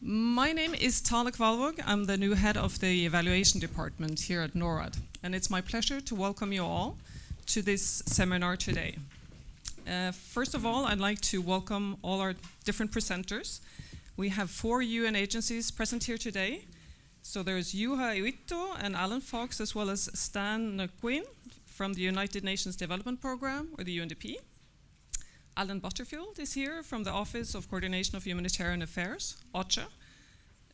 My name is Kvalvaag. I'm the new head of the Evaluation Department here at Norad, and it's my pleasure to welcome you all to this seminar today. First of all, I'd like to welcome all our different presenters. We have 4 UN agencies present here today. So there's Juha, Uitto, and Alan Fox, as well as Stan Quinn from the United Nations Development Program, or the UNDP. Alan Butterfield is here from the Office of Coordination of Humanitarian Affairs, OCHA,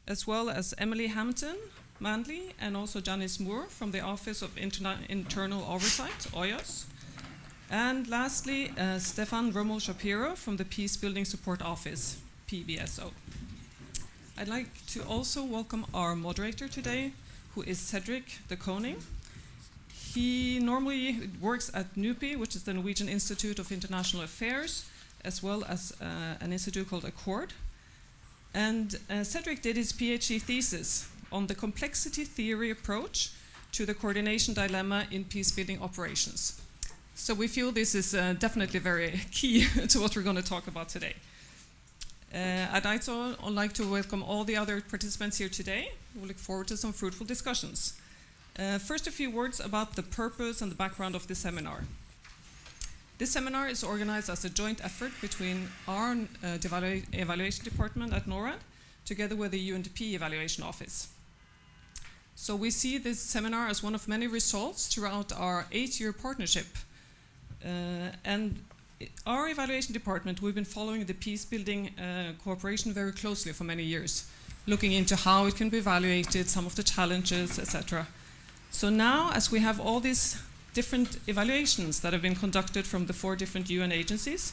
as well as Emily Hampton, Manley, and also Janice Moore from the Office of Internal Oversight, OIOS. And lastly, Stefan Rommel Shapiro from the Peacebuilding Support Office, PBSO. I'd like to also welcome our moderator today, who is Cedric de Koning. He normally works at NUPI, which is the Norwegian Institute of International Affairs, as well as an institute called Accord. And Cedric did his PhD thesis on the complexity theory approach to the coordination dilemma in peacebuilding operations. So we feel this is definitely very key to what we're going to talk about today. I'd also like to welcome all the other participants here today. We look forward to some fruitful discussions. First, a few words about the purpose and the background of this seminar. This seminar is organized as a joint effort between our Evaluation Department at Norad, together with the UNDP Evaluation Office. So we see this seminar as one of many results throughout our 8-year partnership. And our Evaluation Department, we've been following the peacebuilding cooperation very closely for many years, looking into how it can be evaluated, some of the challenges, etc. So now, as we have all these different evaluations that have been conducted from the 4 different UN agencies,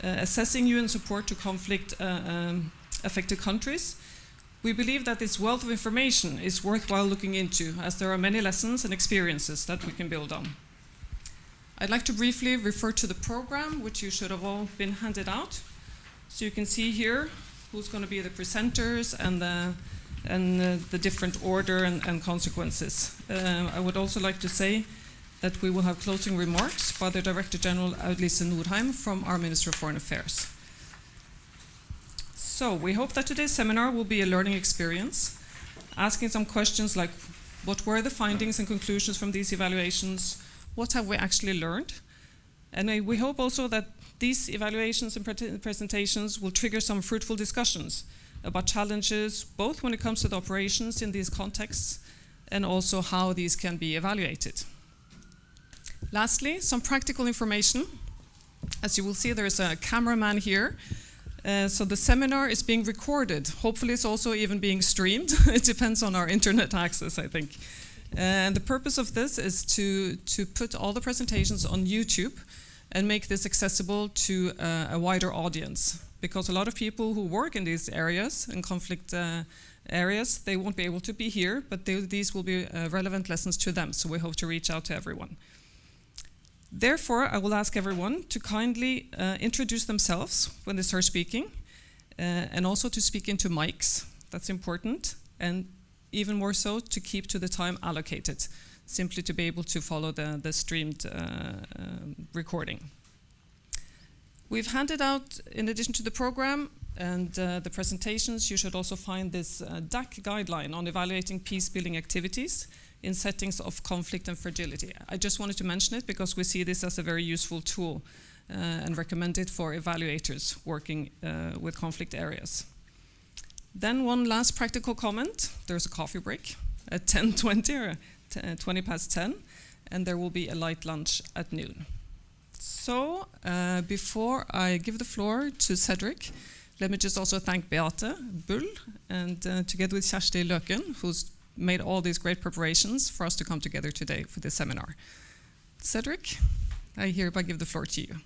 assessing UN support to conflict-affected countries, we believe that this wealth of information is worthwhile looking into, as there are many lessons and experiences that we can build on. I'd like to briefly refer to the program, which you should have all been handed out. So you can see here who's going to be the presenters and the different order and consequences. I would also like to say that we will have closing remarks by the Director General Audlise Nordheim from our Minister of Foreign Affairs. So we hope that today's seminar will be a learning experience, asking some questions like, what were the findings and conclusions from these evaluations? What have we actually learned? And we hope also that these evaluations and presentations will trigger some fruitful discussions about challenges, both when it comes to the operations in these contexts and also how these can be evaluated. Lastly, some practical information. As you will see, there is a cameraman here. So the seminar is being recorded. Hopefully it's also even being streamed. It depends on our internet access, I think. And the purpose of this is to put all the presentations on YouTube and make this accessible to a wider audience. Because a lot of people who work in these areas, in conflict areas, they won't be able to be here, but these will be relevant lessons to them, so we hope to reach out to everyone. Therefore, I will ask everyone to kindly introduce themselves when they start speaking, and also to speak into mics, that's important, and even more so to keep to the time allocated, simply to be able to follow the streamed recording. We've handed out, in addition to the program and the presentations, you should also find this DAC guideline on evaluating peacebuilding activities in settings of conflict and fragility. I just wanted to mention it because we see this as a very useful tool and recommend it for evaluators working with conflict areas. Then one last practical comment. There's a coffee break at 10:20 or 20 past 10, and there will be a light lunch at noon. So, before I give the floor to Cedric, let me just also thank Beate Bull, and together with Kjersti Løken, who's made all these great preparations for us to come together today for this seminar. Cedric, I hereby give the floor to you.